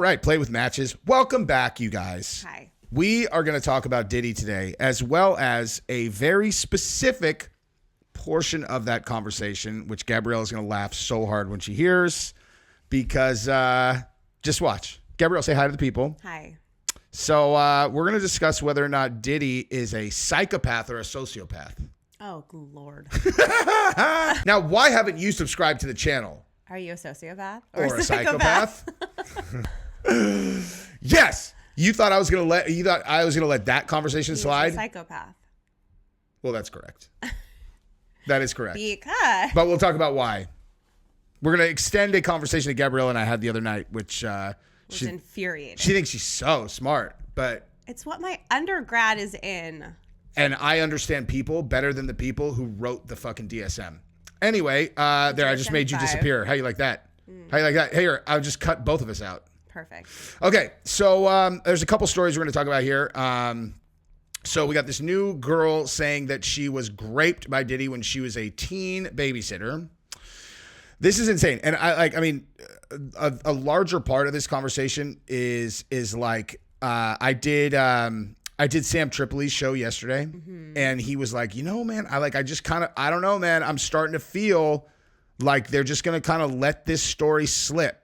right, Play with Matches. Welcome back, you guys. Hi. We are going to talk about Diddy today, as well as a very specific portion of that conversation, which Gabrielle is going to laugh so hard when she hears, because just watch. Gabrielle, say hi to the people. Hi. So we're going to discuss whether or not Diddy is a psychopath or a sociopath. Oh, Lord. Now, why haven't you subscribed to the channel? Are you a sociopath? Or a psychopath? Yes. You thought I was gonna let that conversation slide? A psychopath. Well, that's correct. That is correct. Because. But we'll talk about why. We're gonna extend a conversation that Gabrielle and I had the other night, which was infuriating. She thinks she's so smart, but it's what my undergrad is in. And I understand people better than the people who wrote the fucking DSM. Anyway, there, I just made you disappear. How you like that? How you like that? Hey, here, I'll just cut both of us out. Perfect. Okay, so there's a couple stories we're going to talk about here. So we got this new girl saying that she was raped by Diddy when she was a teen babysitter. This is insane. And a larger part of this conversation is like I did Sam Tripoli's show yesterday, and he was like, you know, man, I don't know, man. I'm starting to feel like they're just going to kind of let this story slip.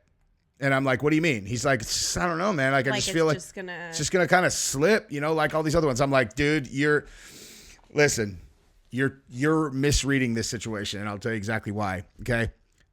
And I'm like, what do you mean? He's like, I don't know, man. Like I just feel like it's just going to kind of slip, you know, like all these other ones. I'm like, dude, you're misreading this situation, and I'll tell you exactly why. Okay.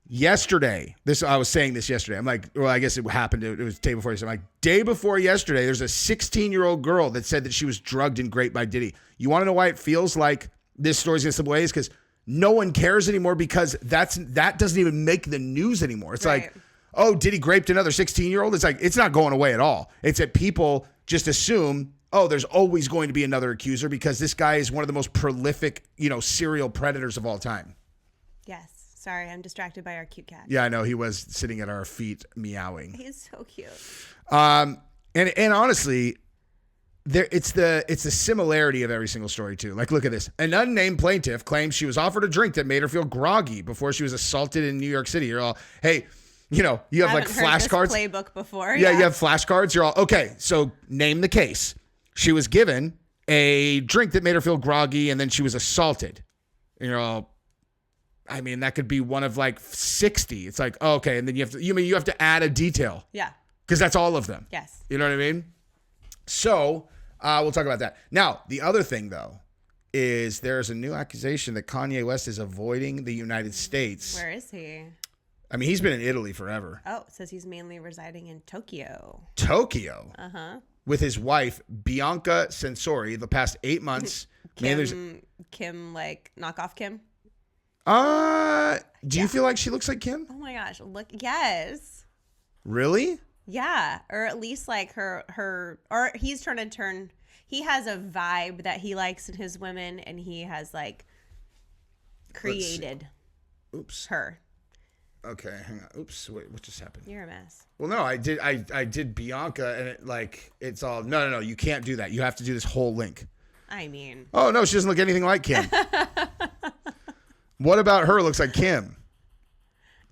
Yesterday, I was saying this yesterday. I'm like, well, I guess it happened. It was the day before yesterday. I'm like, day before yesterday, there's a 16-year-old girl that said that she was drugged and raped by Diddy. You want to know why it feels like this story's going to slip away? Is because no one cares anymore, because that doesn't even make the news anymore. It's right. like, oh, Diddy raped another 16-year-old. It's like, it's not going away at all. It's that people just assume, oh, there's always going to be another accuser because this guy is one of the most prolific, serial predators of all time. Yes. Sorry, I'm distracted by our cute cat. Yeah, I know. He was sitting at our feet meowing. He's so cute. And honestly, it's the similarity of every single story too. Like, look at this. An unnamed plaintiff claims she was offered a drink that made her feel groggy before she was assaulted in New York City. You're all, hey, you have like flashcards. Playbook before. Yeah, you have flashcards. You're all, okay, so name the case. She was given a drink that made her feel groggy, and then she was assaulted. And you're all, I mean, that could be one of like 60. It's like, oh, okay. And then you have to add a detail. Yeah. Because that's all of them. Yes. You know what I mean? So we'll talk about that. Now, the other thing, though, is there's a new accusation that Kanye West is avoiding the United States. Where is he? I mean, he's been in Italy forever. Oh, it says he's mainly residing in Tokyo. Tokyo? Uh-huh. With his wife, Bianca Censori, the past 8 months. Kim, like, knockoff Kim? Do you feel like she looks like Kim? Oh my gosh, look, yes. Really? Yeah, or at least like her or he's trying to turn, he has a vibe that he likes in his women, and he has like created her. Okay, hang on. Oops, wait, what just happened? You're a mess. Well, no, I did Bianca, and it's all, no, you can't do that. You have to do this whole link. I mean. Oh, no, she doesn't look anything like Kim. What about her looks like Kim?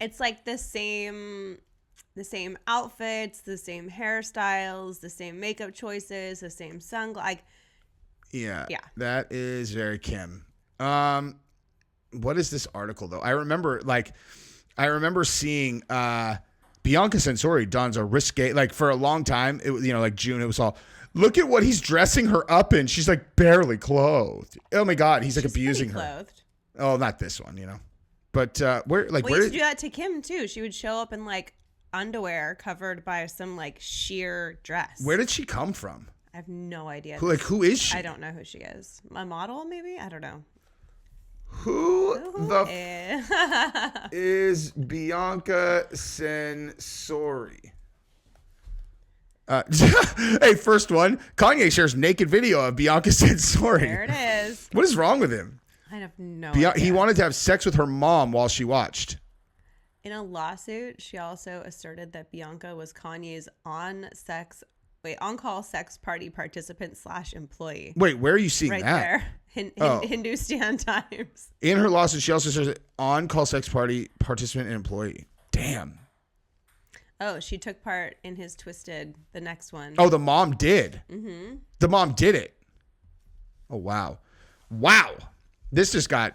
It's like the same outfits, the same hairstyles, the same makeup choices, the same sunglasses. Yeah. That is very Kim. What is this article though? I remember seeing Bianca Censori dons a risque, like for a long time. It was, like June. It was all, look at what he's dressing her up in. She's like barely clothed. Oh my God, he's like abusing her. Clothed. Oh, not this one, But where used to do that to Kim too. She would show up in like underwear covered by some like sheer dress. Where did she come from? I have no idea. Who is she? I don't know who she is. A model, maybe? I don't know. Who is Bianca Censori? Hey, first one. Kanye shares naked video of Bianca Censori. There it is. What is wrong with him? I have no idea. He wanted to have sex with her mom while she watched. In a lawsuit, she also asserted that Bianca was Kanye's on-call sex party participant / employee. Wait, where are you seeing right that? There. Hindustan Times. In her lawsuit, she also says on-call sex party participant and employee. Damn. Oh, she took part in his Twisted, the next one. Oh, the mom did. Mm-hmm. The mom did it. Oh, wow. Wow. This just got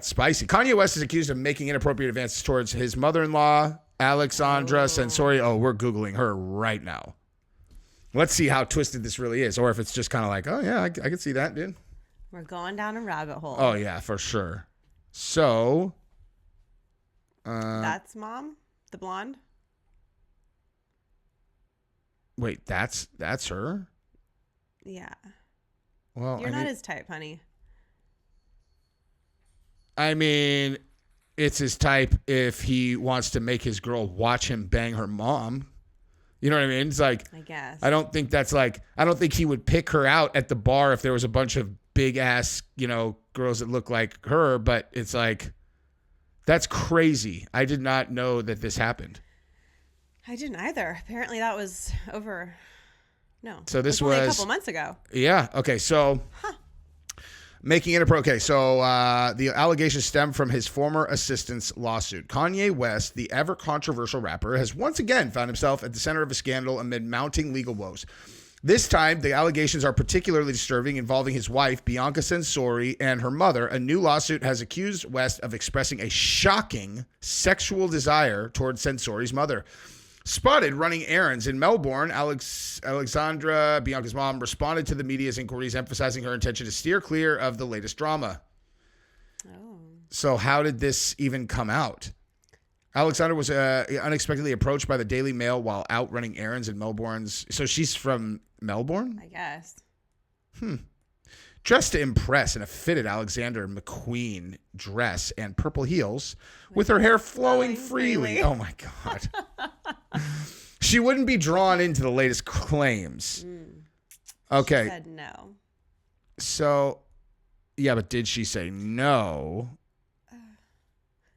spicy. Kanye West is accused of making inappropriate advances towards his mother-in-law, Alexandra Sensori. Oh, we're Googling her right now. Let's see how twisted this really is. Or if it's just kind of like, oh, yeah, I can see that, dude. We're going down a rabbit hole. Oh, yeah, for sure. So. That's mom? The blonde? Wait, that's her? Yeah. Well, You're not his type, honey. I mean, it's his type if he wants to make his girl watch him bang her mom. You know what I mean? It's like, I guess. I don't think he would pick her out at the bar if there was a bunch of big ass, girls that look like her, but it's like, that's crazy. I did not know that this happened. I didn't either. Apparently that was over. No. So this only was a couple months ago. Yeah. Okay. So making it okay. So the allegations stem from his former assistant's lawsuit. Kanye West, the ever controversial rapper, has once again found himself at the center of a scandal amid mounting legal woes. This time, the allegations are particularly disturbing, involving his wife, Bianca Sensori, and her mother. A new lawsuit has accused West of expressing a shocking sexual desire towards Sensori's mother. Spotted running errands in Melbourne, Alexandra, Bianca's mom, responded to the media's inquiries, emphasizing her intention to steer clear of the latest drama. Oh. So how did this even come out? Alexandra was unexpectedly approached by the Daily Mail while out running errands in Melbourne's. So she's from Melbourne? I guess. Dressed to impress in a fitted Alexander McQueen dress and purple heels with her hair flowing freely. Oh, my God. She wouldn't be drawn into the latest claims. Okay. She said no. So, yeah, but did she say no?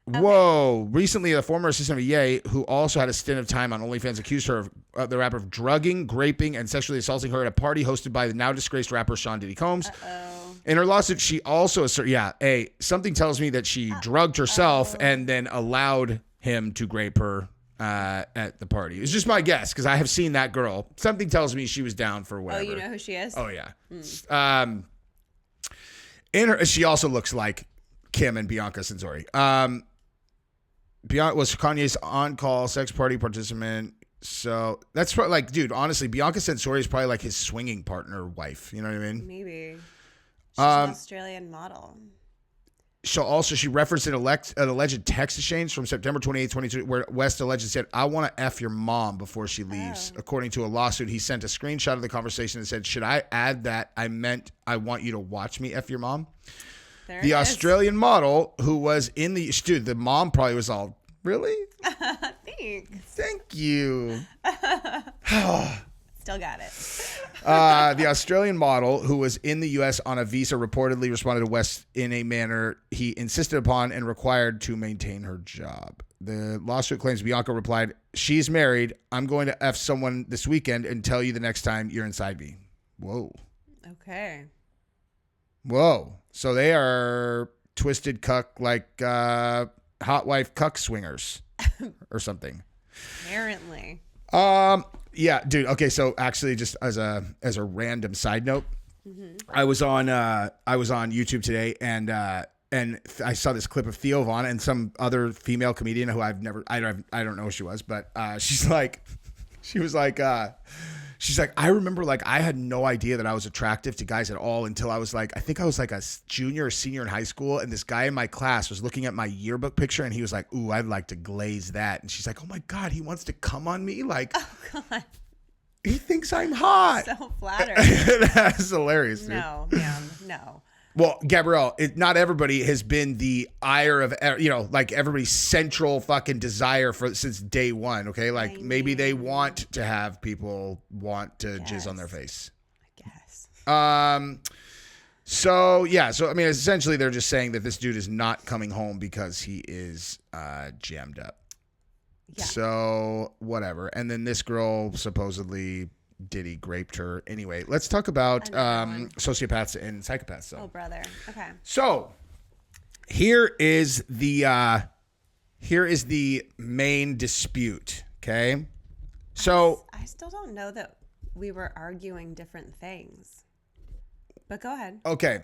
Okay. Whoa. Recently, a former assistant of Ye, who also had a stint of time on OnlyFans, accused her of the rapper of drugging, raping, and sexually assaulting her at a party hosted by the now disgraced rapper Sean Diddy Combs. In her lawsuit, she also asserted, something tells me that she drugged herself and then allowed him to rape her at the party. It's just my guess, because I have seen that girl. Something tells me she was down for whatever. Oh, you know who she is? Oh, yeah. She also looks like Kim and Bianca Sensori. Bianca was Kanye's on-call sex party participant. So that's probably like, dude, honestly, Bianca Sensori is probably like his swinging partner wife. You know what I mean? Maybe. She's an Australian model. So she referenced an alleged text exchange from September 28, 2022, where West allegedly said, "I want to F your mom before she leaves." According to a lawsuit, he sent a screenshot of the conversation and said, "Should I add that I meant I want you to watch me F your mom?" The Australian model who was in the the mom probably was all, really? Thanks. Thank you. Still got it. The Australian model who was in the U.S. on a visa reportedly responded to West in a manner he insisted upon and required to maintain her job. The lawsuit claims Bianca replied, "She's married. I'm going to F someone this weekend and tell you the next time you're inside me." Whoa. Okay. Whoa. So they are twisted cuck, like hot wife cuck swingers or something. Apparently. Yeah, dude. Okay, so actually, just as a random side note, I was on YouTube today, and I saw this clip of Theo Von and some other female comedian who I don't know who she was, but she's like, I remember, like, I had no idea that I was attractive to guys at all until I was like, I think I was like a junior or senior in high school. And this guy in my class was looking at my yearbook picture and he was like, "Ooh, I'd like to glaze that." And she's like, "Oh my God, he wants to come on me." Like, oh God, he thinks I'm hot. So flattered. That's hilarious, dude. No, ma'am, no. Well, Gabrielle, not everybody has been the ire of, like everybody's central fucking desire since day one. Okay. Like maybe they want to have people want to jizz on their face. I guess. So yeah. So, I mean, essentially they're just saying that this dude is not coming home because he is, jammed up. Yeah. So whatever. And then this girl supposedly Diddy raped her. Anyway, let's talk about sociopaths and psychopaths. So. Oh, brother. Okay. So here is the here is the main dispute. Okay. So I still don't know that we were arguing different things, but go ahead. Okay.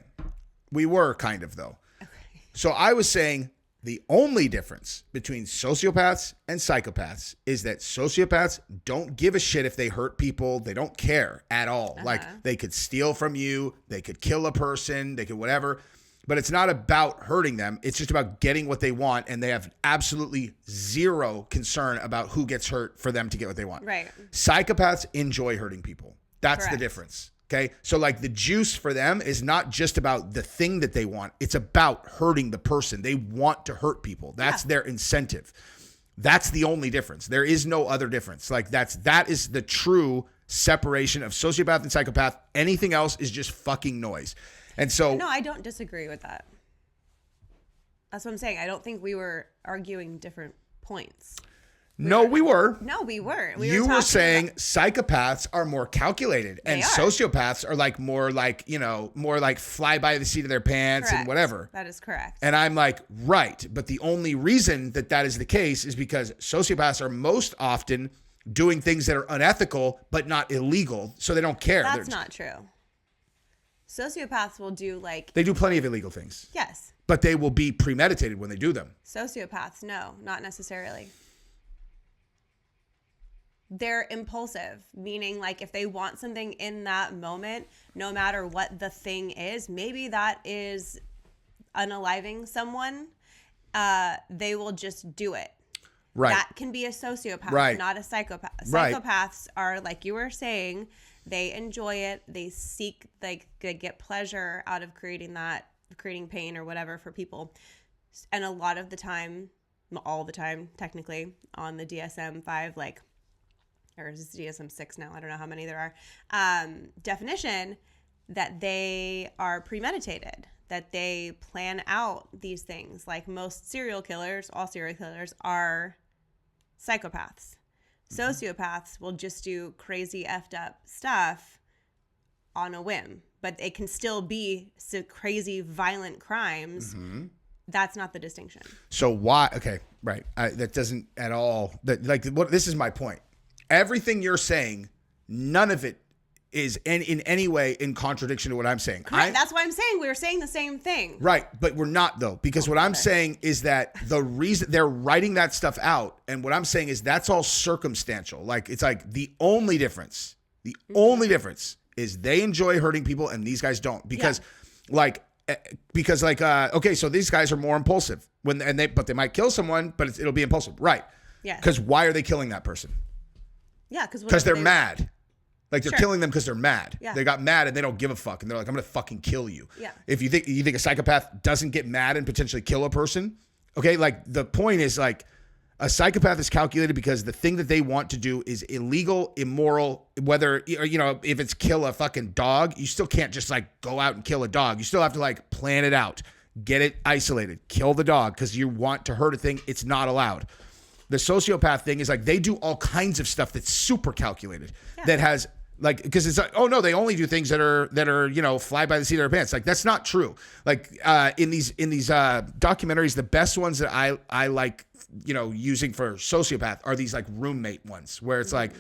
We were kind of, though. Okay. So I was saying the only difference between sociopaths and psychopaths is that sociopaths don't give a shit if they hurt people. They don't care at all. Like, they could steal from you. They could kill a person. They could whatever. But it's not about hurting them. It's just about getting what they want. And they have absolutely zero concern about who gets hurt for them to get what they want. Right. Psychopaths enjoy hurting people. That's Correct. the difference. Okay. So like the juice for them is not just about the thing that they want. It's about hurting the person. They want to hurt people. That's their incentive. That's the only difference. There is no other difference. Like that is the true separation of sociopath and psychopath. Anything else is just fucking noise. And so no, I don't disagree with that. That's what I'm saying. I don't think we were arguing different points. We were. No, we weren't. You were saying psychopaths are more calculated and sociopaths are like more like fly by the seat of their pants correct. And whatever. That is correct. And I'm like, right. But the only reason that is the case is because sociopaths are most often doing things that are unethical, but not illegal. So they don't care. That's not true. Sociopaths will do they do plenty of illegal things. Yes. But they will be premeditated when they do them. Sociopaths, no, not necessarily. They're impulsive, meaning like if they want something in that moment, no matter what the thing is, maybe that is unaliving someone, they will just do it. Right. That can be a sociopath, not a psychopath. Right. Psychopaths are, like you were saying, they enjoy it. They seek, they get pleasure out of creating pain or whatever for people. And a lot of the time, all the time, technically, on the DSM-5, or is it DSM-6 now? I don't know how many there are. Definition that they are premeditated, that they plan out these things. Like most serial killers, all serial killers are psychopaths. Sociopaths will just do crazy effed up stuff on a whim, but it can still be crazy violent crimes. Mm-hmm. That's not the distinction. So why? Okay, right. That doesn't at all. This is my point. Everything you're saying, none of it is in any way in contradiction to what I'm saying. Correct. That's why I'm saying we were saying the same thing. Right, but we're not though, because what I'm saying is that the reason they're writing that stuff out, and what I'm saying is that's all circumstantial. Like it's like the only difference is they enjoy hurting people and these guys don't, because okay, so these guys are more impulsive but they might kill someone, but it'll be impulsive, right? Yeah. Because why are they killing that person? Yeah, because they're mad. Like they're killing them because they're mad. Yeah. They got mad and they don't give a fuck, and they're like, "I'm gonna fucking kill you." Yeah. If you think a psychopath doesn't get mad and potentially kill a person, okay, like the point is like a psychopath is calculated because the thing that they want to do is illegal, immoral. Whether if it's kill a fucking dog, you still can't just like go out and kill a dog. You still have to like plan it out, get it isolated, kill the dog because you want to hurt a thing. It's not allowed. The sociopath thing is like they do all kinds of stuff that's super calculated, that has like, because it's like, oh no, they only do things that are fly by the seat of their pants. Like that's not true. Like in these documentaries, the best ones that I like using for sociopath are these like roommate ones where it's like,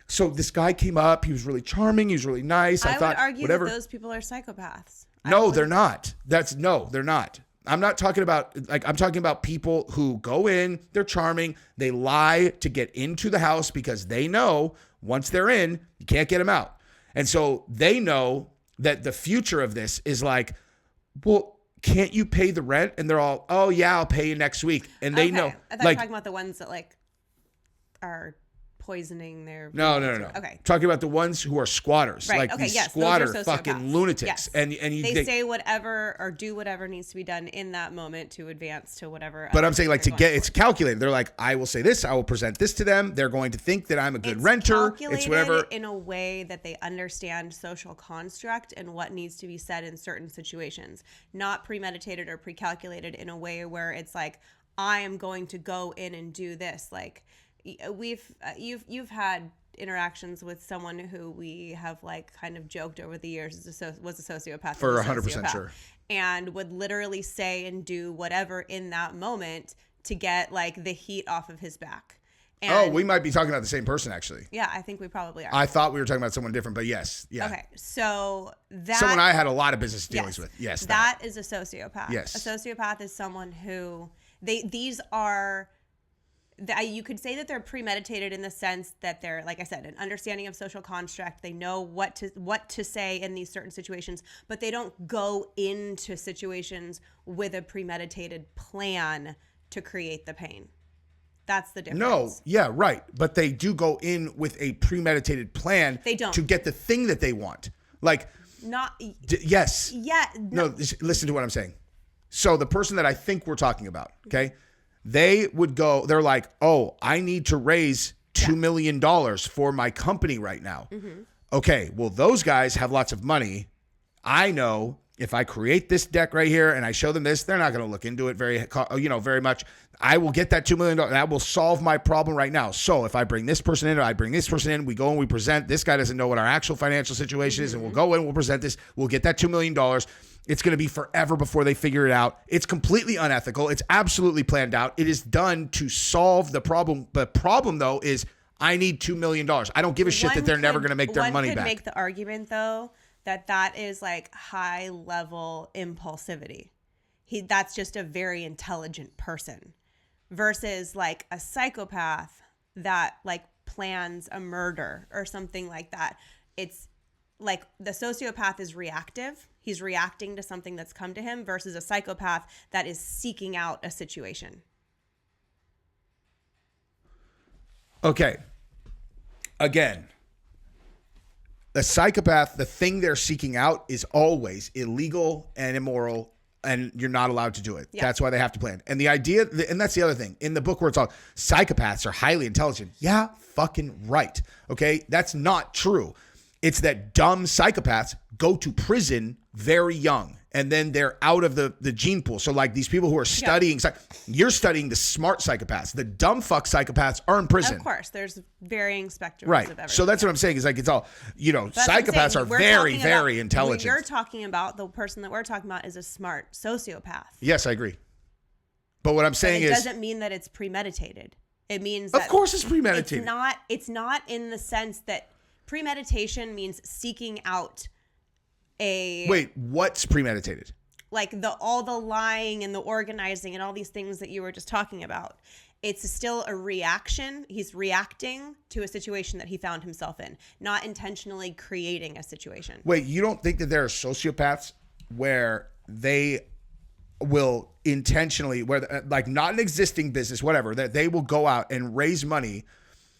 so this guy came up, he was really charming, he was really nice. I thought, would argue whatever. that those people are psychopaths. No, they're not. They're not. I'm not talking about, I'm talking about people who go in, they're charming, they lie to get into the house because they know once they're in, you can't get them out. And so they know that the future of this is like, well, can't you pay the rent? And they're all, oh yeah, I'll pay you next week. And they know. I thought you were talking about the ones that are poisoning their... No. Okay. Talking about the ones who are squatters. Right. Like okay, these yes, squatter those are fucking sociopaths. lunatics. Yes. And they say whatever or do whatever needs to be done in that moment to advance to whatever. But I'm saying like it's calculated. They're like, I will say this, I will present this to them. They're going to think that I'm a good renter. It's whatever. In a way that they understand social construct and what needs to be said in certain situations. Not premeditated or pre-calculated in a way where it's like, I am going to go in and do this. Like you've had interactions with someone who we have like kind of joked over the years was a sociopath for 100% sure, and would literally say and do whatever in that moment to get like the heat off of his back. And, we might be talking about the same person, actually. Yeah, I think we probably are. I thought we were talking about someone different, but yes. Yeah. Okay, so that... Someone I had a lot of business dealings with. Yes. That is a sociopath. Yes. A sociopath is someone who... These are... You could say that they're premeditated in the sense that they're, like I said, an understanding of social construct. They know what to say in these certain situations, but they don't go into situations with a premeditated plan to create the pain. That's the difference. No, yeah, right. But they do go in with a premeditated plan. They don't. To get the thing that they want. Like, not. Yes. Yeah. No, listen to what I'm saying. So the person that I think we're talking about, okay, they would go, they're like, oh, I need to raise $2 million for my company right now. Mm-hmm. Okay, well, those guys have lots of money. I know if I create this deck right here and I show them this, they're not going to look into it very much. I will get that $2 million and I will solve my problem right now. So if I bring this person in or I bring this person in, we go and we present. This guy doesn't know what our actual financial situation is, and we'll go in, we'll present this. We'll get that $2 million. It's going to be forever before they figure it out. It's completely unethical. It's absolutely planned out. It is done to solve the problem. The problem, though, is I need $2 million. I don't give a shit that they're never going to make their money back. One could make the argument, though, that is like high level impulsivity. That's just a very intelligent person versus like a psychopath that like plans a murder or something like that. It's like the sociopath is reactive. He's reacting to something that's come to him versus a psychopath that is seeking out a situation. Okay. Again, the psychopath, the thing they're seeking out is always illegal and immoral, and you're not allowed to do it. Yeah. That's why they have to plan. And the idea, and that's the other thing, in the book where it's all psychopaths are highly intelligent. Yeah, fucking right. Okay, that's not true. It's that dumb psychopaths go to prison very young, and then they're out of the gene pool. So like these people who are studying, you're studying the smart psychopaths. The dumb fuck psychopaths are in prison. Of course, there's varying spectrums right. of everything. So that's what I'm saying is like it's all, psychopaths are very, very intelligent. What you're talking about, the person that we're talking about is a smart sociopath. Yes, I agree. But what I'm saying is... It doesn't mean that it's premeditated. It means that... Of course it's premeditated. It's not in the sense that premeditation means seeking out a... Wait, what's premeditated? Like all the lying and the organizing and all these things that you were just talking about. It's still a reaction. He's reacting to a situation that he found himself in, not intentionally creating a situation. Wait, you don't think that there are sociopaths where they will intentionally, where like not an existing business, whatever, that they will go out and raise money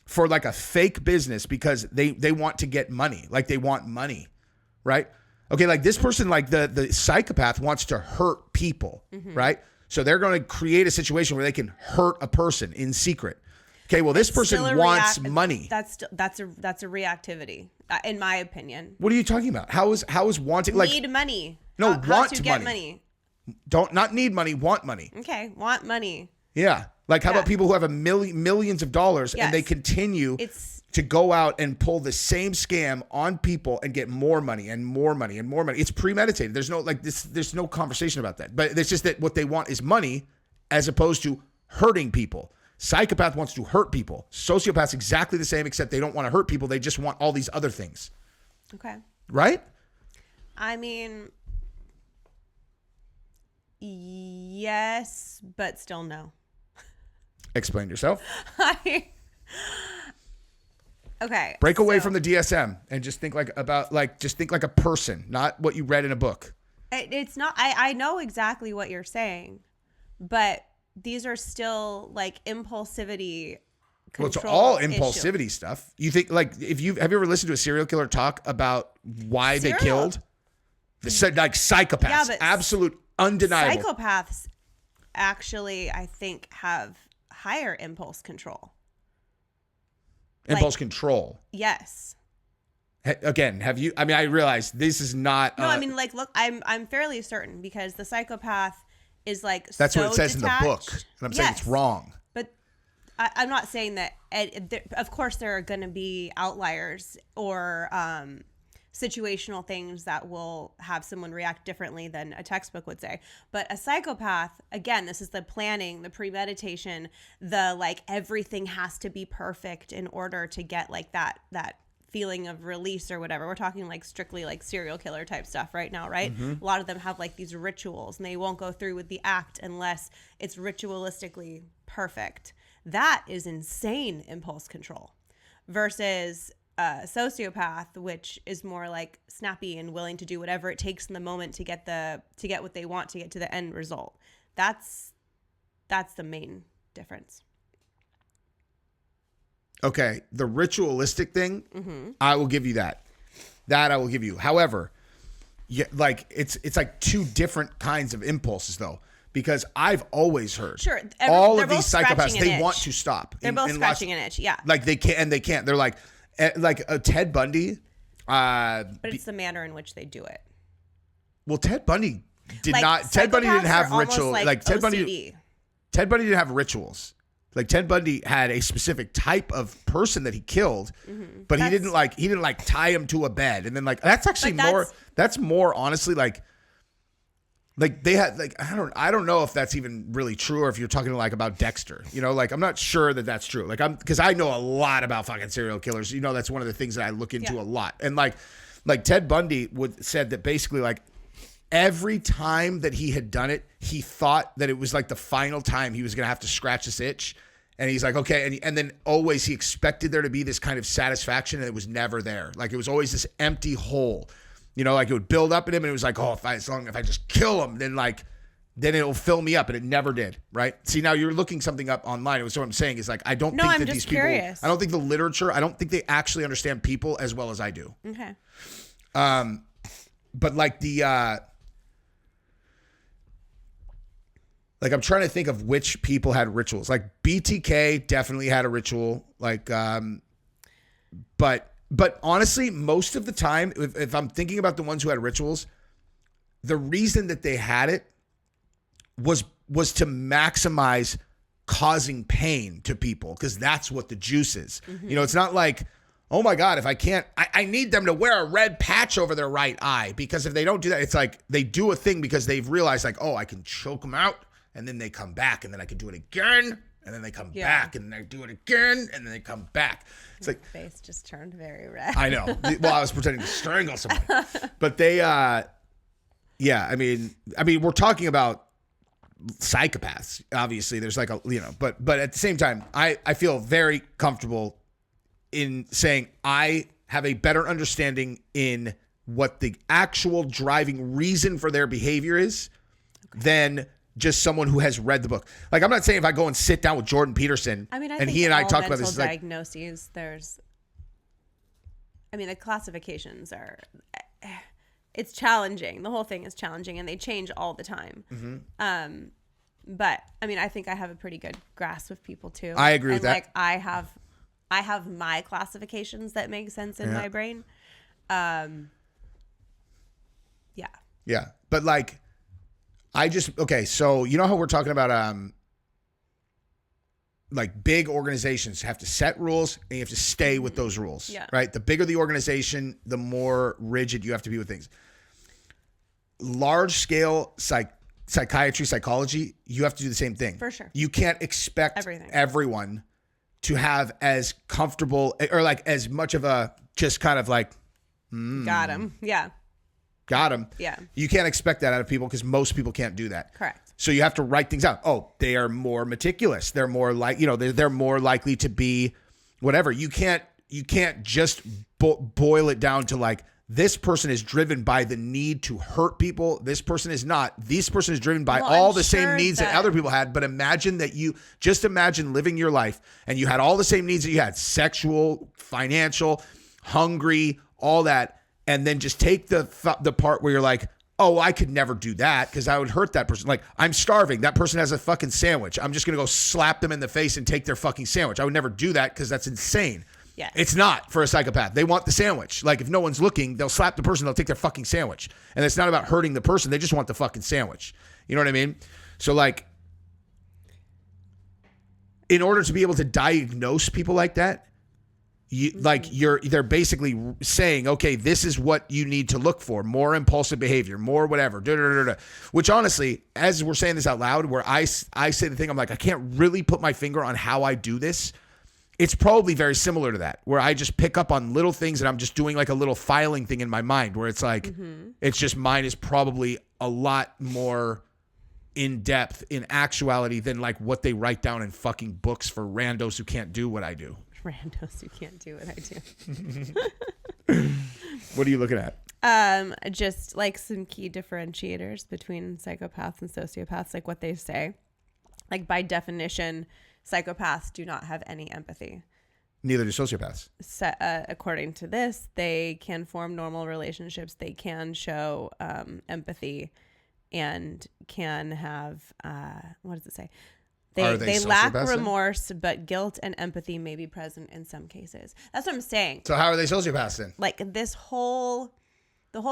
for like a fake business because they want to get money. Like they want money, right? Okay, like this person, like the psychopath wants to hurt people, right? So they're going to create a situation where they can hurt a person in secret. Okay, well, this person wants money. That's a reactivity, in my opinion. What are you talking about? How is wanting like need money? No, how to get money. Don't not need money, want money. Okay, want money. Yeah, like how about people who have millions of dollars and they continue to go out and pull the same scam on people and get more money and more money and more money. It's premeditated. There's no like this. There's no conversation about that. But it's just that what they want is money, as opposed to hurting people. Psychopath wants to hurt people. Sociopath's exactly the same, except they don't want to hurt people. They just want all these other things. Okay. Right? I mean, yes, but still no. Explain yourself. Okay. Break away from the DSM and just think like a person, not what you read in a book. It's not. I know exactly what you're saying, but these are still like impulsivity. Well, it's all impulsivity stuff. You think like have you ever listened to a serial killer talk about why they killed? Like psychopaths, absolute undeniable. Psychopaths actually, I think, have higher impulse control. Impulse control. Yes. Again, have you? I mean, I realize this is not. No, I mean, like, look, I'm fairly certain because the psychopath is like. That's so what it says detached. In the book, and I'm saying it's wrong. But I'm not saying that. Of course, there are going to be outliers or situational things that will have someone react differently than a textbook would say. But a psychopath, again, this is the planning, the premeditation, the like everything has to be perfect in order to get like that feeling of release or whatever. We're talking like strictly like serial killer type stuff right now, right? A lot of them have like these rituals and they won't go through with the act unless it's ritualistically perfect. That is insane impulse control versus sociopath, which is more like snappy and willing to do whatever it takes in the moment to get what they want, to get to the end result. That's the main difference. Okay, the ritualistic thing, I will give you that. That I will give you. However, yeah, like it's like two different kinds of impulses though, because I've always heard all of these psychopaths, they want to stop. They're both scratching an itch, yeah. Like they can't and they can't. They're like a Ted Bundy. But it's the manner in which they do it. Well, Ted Bundy did like, not. Ted Bundy didn't have rituals. Like Ted Bundy didn't have rituals. Like Ted Bundy had a specific type of person that he killed, but he didn't like tie him to a bed and then like that's actually that's more honestly like they had like I don't know if that's even really true or if you're talking like about Dexter, you know, like I'm not sure that that's true. Like because I know a lot about fucking serial killers, you know, that's one of the things that I look into a lot. And like Ted Bundy said that basically like every time that he had done it, he thought that it was like the final time he was going to have to scratch this itch. And he's like, okay. And then always he expected there to be this kind of satisfaction and it was never there. Like it was always this empty hole, you know, like it would build up in him and it was like, oh, if I just kill him, then it'll fill me up. And it never did. Right. See, now you're looking something up online. What I'm saying is like, I don't think that these people, I don't think the literature, I don't think they actually understand people as well as I do. Okay. But like like I'm trying to think of which people had rituals. Like BTK definitely had a ritual. Like, but honestly, most of the time, if I'm thinking about the ones who had rituals, the reason that they had it was to maximize causing pain to people because that's what the juice is. You know, it's not like, oh my God, if I can't, I need them to wear a red patch over their right eye because if they don't do that, it's like they do a thing because they've realized like, oh, I can choke them out. And then they come back, and then I can do it again, and then they come back, and then I do it again, and then they come back. It's like my face just turned very red. I know. Well, I was pretending to strangle someone, but they, yeah. I mean, we're talking about psychopaths. Obviously, there's like a but at the same time, I feel very comfortable in saying I have a better understanding in what the actual driving reason for their behavior is than just someone who has read the book. Like, I'm not saying if I go and sit down with Jordan Peterson and he and I talk about this. Diagnoses, the classifications are, it's challenging. The whole thing is challenging and they change all the time. But I think I have a pretty good grasp of people too. I agree with that. Like I have my classifications that make sense in my brain. Yeah. But like, so you know how we're talking about like big organizations have to set rules and you have to stay with those rules, right? The bigger the organization, the more rigid you have to be with things. Large scale psychiatry, psychology, you have to do the same thing. For sure. You can't expect everyone to have as comfortable or like as much of a just kind of like, got him. Yeah. Got him. Yeah. You can't expect that out of people because most people can't do that. Correct. So you have to write things out. Oh, they are more meticulous. They're more like, they're more likely to be whatever. You can't just boil it down to like, this person is driven by the need to hurt people. This person is not. This person is driven by all the same needs that other people had. But imagine living your life and you had all the same needs that you had: sexual, financial, hungry, all that. And then just take the part where you're like, oh, I could never do that because I would hurt that person. Like, I'm starving. That person has a fucking sandwich. I'm just going to go slap them in the face and take their fucking sandwich. I would never do that because that's insane. Yes. It's not for a psychopath. They want the sandwich. Like, if no one's looking, they'll slap the person. They'll take their fucking sandwich. And it's not about hurting the person. They just want the fucking sandwich. You know what I mean? So, like, in order to be able to diagnose people like that, They're basically saying, okay, this is what you need to look for: more impulsive behavior, more whatever. Which honestly, as we're saying this out loud, where I say the thing, I'm like, I can't really put my finger on how I do this. It's probably very similar to that, where I just pick up on little things and I'm just doing like a little filing thing in my mind, where it's like, it's just mine is probably a lot more in depth in actuality than like what they write down in fucking books for randos who can't do what I do. Randos who can't do what I do. What are you looking at? Just like some key differentiators between psychopaths and sociopaths, like what they say. Like by definition, psychopaths do not have any empathy. Neither do sociopaths. According to this, they can form normal relationships. They can show empathy and can have, what does it say? They lack remorse, but guilt and empathy may be present in some cases. That's what I'm saying. So how are they sociopaths then? Like the whole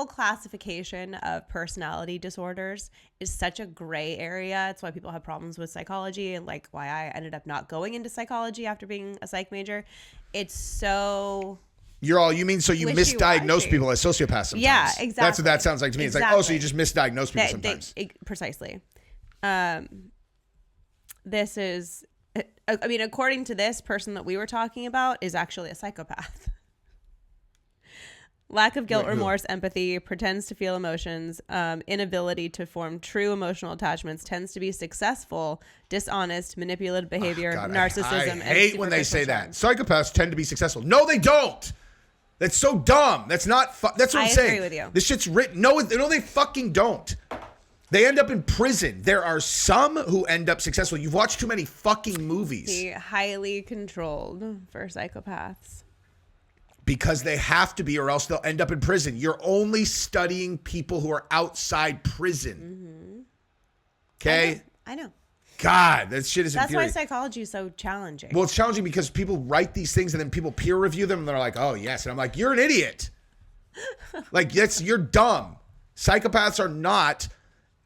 classification of personality disorders is such a gray area. It's why people have problems with psychology and like why I ended up not going into psychology after being a psych major. It's so... You misdiagnose people as sociopaths sometimes. Yeah, exactly. That's what that sounds like to me. It's like, oh, so you just misdiagnose people sometimes. Precisely. This is, I mean, according to this person that we were talking about is actually a psychopath. Lack of guilt, remorse, empathy, pretends to feel emotions, inability to form true emotional attachments, tends to be successful, dishonest, manipulative behavior, narcissism. I hate when they say that. Psychopaths tend to be successful. No, they don't. That's so dumb. That's not. That's what I'm saying. I agree with you. This shit's written. No, they fucking don't. They end up in prison. There are some who end up successful. You've watched too many fucking movies. Be highly controlled for psychopaths. Because they have to be, or else they'll end up in prison. You're only studying people who are outside prison. Okay? I know. God, that shit is infuriating. That's why psychology is so challenging. Well, it's challenging because people write these things and then people peer review them and they're like, oh, yes. And I'm like, you're an idiot. Like, you're dumb. Psychopaths are not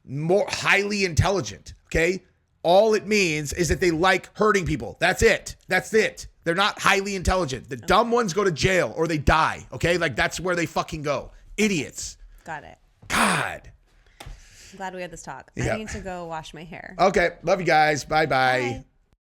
more highly intelligent, okay? All it means is that they like hurting people. That's it. They're not highly intelligent. The dumb ones go to jail or they die, okay? Like, that's where they fucking go. Idiots. Got it. God. I'm glad we had this talk. I need to go wash my hair. Okay. Love you guys. Bye-bye. Bye.